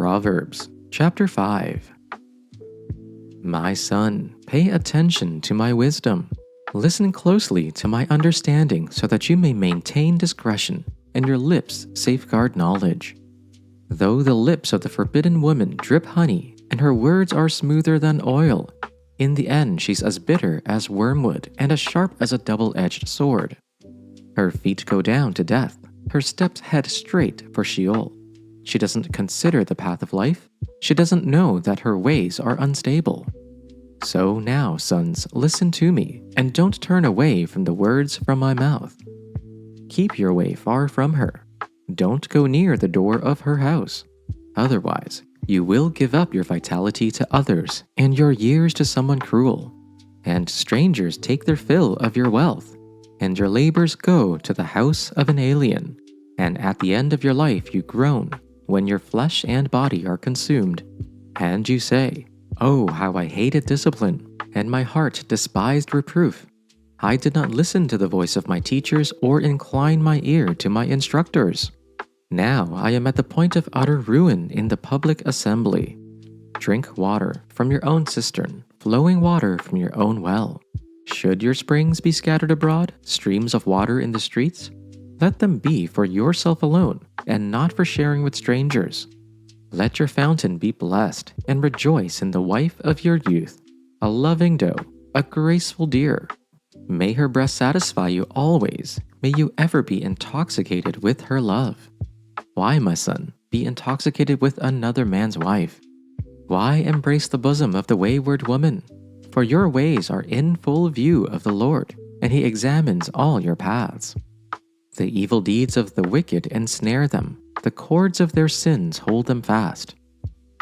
Proverbs Chapter 5. My son, pay attention to my wisdom. Listen closely to my understanding so that you may maintain discretion and your lips safeguard knowledge. Though the lips of the forbidden woman drip honey and her words are smoother than oil, in the end she's as bitter as wormwood and as sharp as a double-edged sword. Her feet go down to death, her steps head straight for Sheol. She doesn't consider the path of life. She doesn't know that her ways are unstable. So now, sons, listen to me, and don't turn away from the words from my mouth. Keep your way far from her. Don't go near the door of her house. Otherwise, you will give up your vitality to others and your years to someone cruel. And strangers take their fill of your wealth, and your labors go to the house of an alien. And at the end of your life you groan, when your flesh and body are consumed, and you say, "Oh, how I hated discipline, and my heart despised reproof. I did not listen to the voice of my teachers or incline my ear to my instructors. Now I am at the point of utter ruin in the public assembly. Drink water from your own cistern, flowing water from your own well. Should your springs be scattered abroad, streams of water in the streets? Let them be for yourself alone, and not for sharing with strangers. Let your fountain be blessed, and rejoice in the wife of your youth, a loving doe, a graceful deer. May her breast satisfy you always, may you ever be intoxicated with her love. Why, my son, be intoxicated with another man's wife? Why embrace the bosom of the wayward woman? For your ways are in full view of the Lord, and he examines all your paths. The evil deeds of the wicked ensnare them. The cords of their sins hold them fast.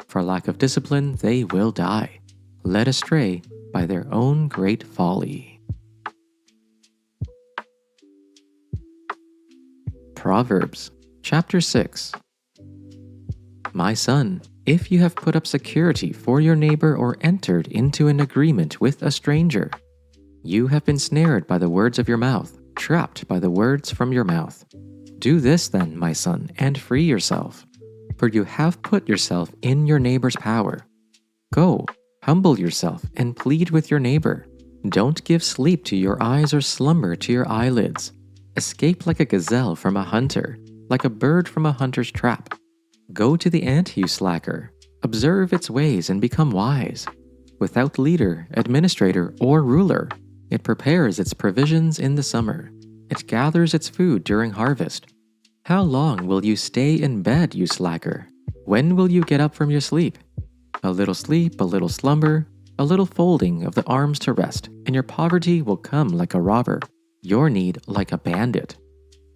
For lack of discipline, they will die, led astray by their own great folly. Proverbs Chapter 6. My son, if you have put up security for your neighbor or entered into an agreement with a stranger, you have been snared by the words of your mouth, trapped by the words from your mouth. Do this then, my son, and free yourself, for you have put yourself in your neighbor's power. Go, humble yourself, and plead with your neighbor. Don't give sleep to your eyes or slumber to your eyelids. Escape like a gazelle from a hunter, like a bird from a hunter's trap. Go to the ant, you slacker. Observe its ways and become wise. Without leader, administrator, or ruler, it prepares its provisions in the summer. It gathers its food during harvest. How long will you stay in bed, you slacker? When will you get up from your sleep? A little sleep, a little slumber, a little folding of the arms to rest, and your poverty will come like a robber, your need like a bandit.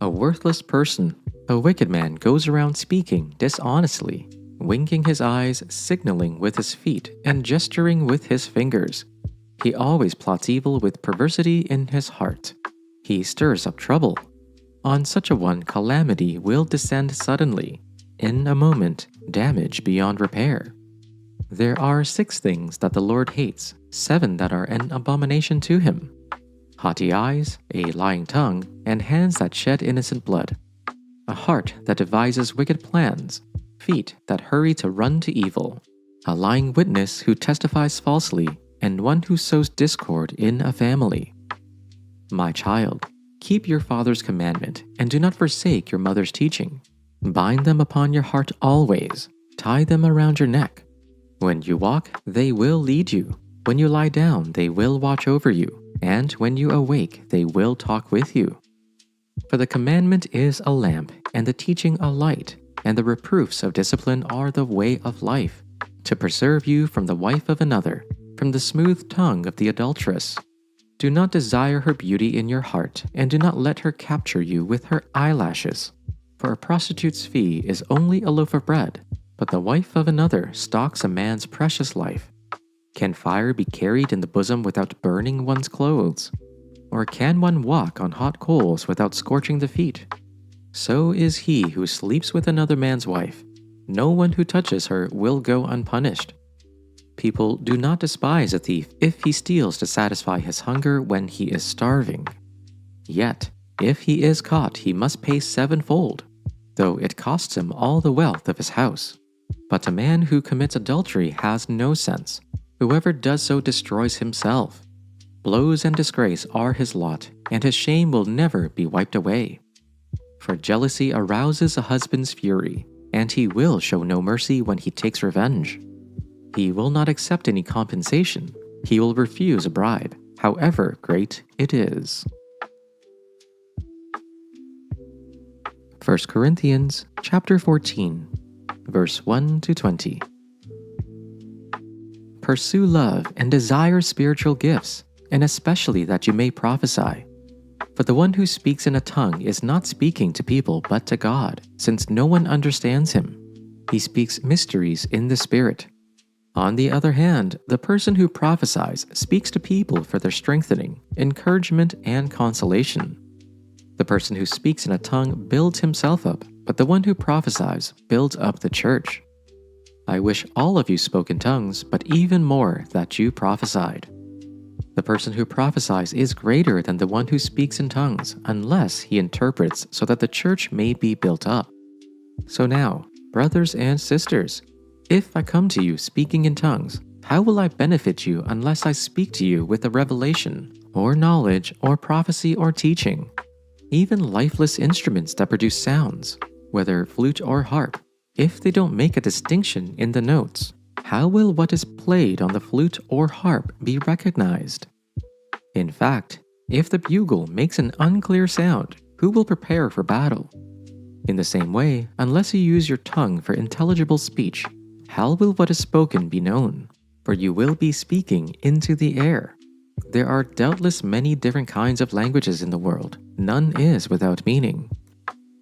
A worthless person, a wicked man goes around speaking dishonestly, winking his eyes, signaling with his feet, and gesturing with his fingers. He always plots evil with perversity in his heart. He stirs up trouble. On such a one, calamity will descend suddenly. In a moment, damage beyond repair. There are 6 things that the Lord hates, 7 that are an abomination to him: haughty eyes, a lying tongue, and hands that shed innocent blood. A heart that devises wicked plans, feet that hurry to run to evil. A lying witness who testifies falsely, and one who sows discord in a family. My child, keep your father's commandment, and do not forsake your mother's teaching. Bind them upon your heart always, tie them around your neck. When you walk, they will lead you. When you lie down, they will watch over you. And when you awake, they will talk with you. For the commandment is a lamp, and the teaching a light, and the reproofs of discipline are the way of life, to preserve you from the wife of another, from the smooth tongue of the adulteress. Do not desire her beauty in your heart, and do not let her capture you with her eyelashes. For a prostitute's fee is only a loaf of bread, but the wife of another stalks a man's precious life. Can fire be carried in the bosom without burning one's clothes? Or can one walk on hot coals without scorching the feet? So is he who sleeps with another man's wife. No one who touches her will go unpunished. People do not despise a thief if he steals to satisfy his hunger when he is starving. Yet, if he is caught, he must pay 7-fold, though it costs him all the wealth of his house. But a man who commits adultery has no sense. Whoever does so destroys himself. Blows and disgrace are his lot, and his shame will never be wiped away. For jealousy arouses a husband's fury, and he will show no mercy when he takes revenge. He will not accept any compensation. He will refuse a bribe, however great it is. 1 Corinthians chapter 14, verse 1 to 20. Pursue love and desire spiritual gifts, and especially that you may prophesy. For the one who speaks in a tongue is not speaking to people but to God, since no one understands him. He speaks mysteries in the Spirit. On the other hand, the person who prophesies speaks to people for their strengthening, encouragement, and consolation. The person who speaks in a tongue builds himself up, but the one who prophesies builds up the church. I wish all of you spoke in tongues, but even more that you prophesied. The person who prophesies is greater than the one who speaks in tongues, unless he interprets so that the church may be built up. So now, brothers and sisters, if I come to you speaking in tongues, how will I benefit you unless I speak to you with a revelation, or knowledge, or prophecy, or teaching? Even lifeless instruments that produce sounds, whether flute or harp, if they don't make a distinction in the notes, how will what is played on the flute or harp be recognized? In fact, if the bugle makes an unclear sound, who will prepare for battle? In the same way, unless you use your tongue for intelligible speech, how will what is spoken be known? For you will be speaking into the air. There are doubtless many different kinds of languages in the world. None is without meaning.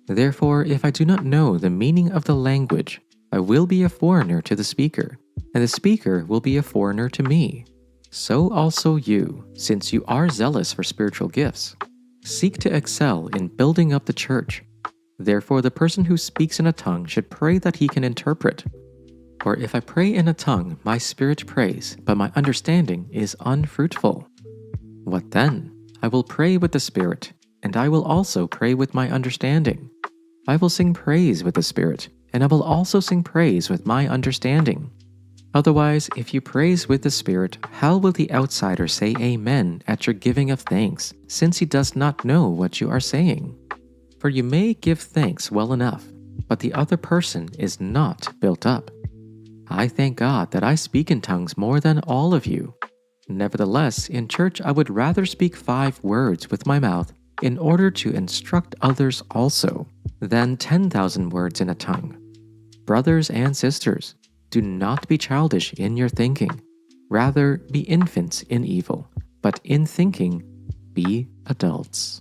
Therefore, if I do not know the meaning of the language, I will be a foreigner to the speaker, and the speaker will be a foreigner to me. So also you, since you are zealous for spiritual gifts, seek to excel in building up the church. Therefore, the person who speaks in a tongue should pray that he can interpret. For if I pray in a tongue, my spirit prays, but my understanding is unfruitful. What then? I will pray with the Spirit, and I will also pray with my understanding. I will sing praise with the Spirit, and I will also sing praise with my understanding. Otherwise, if you praise with the Spirit, how will the outsider say amen at your giving of thanks, since he does not know what you are saying? For you may give thanks well enough, but the other person is not built up. I thank God that I speak in tongues more than all of you. Nevertheless, in church I would rather speak 5 words with my mouth in order to instruct others also, than 10,000 words in a tongue. Brothers and sisters, do not be childish in your thinking. Rather, be infants in evil, but in thinking, be adults.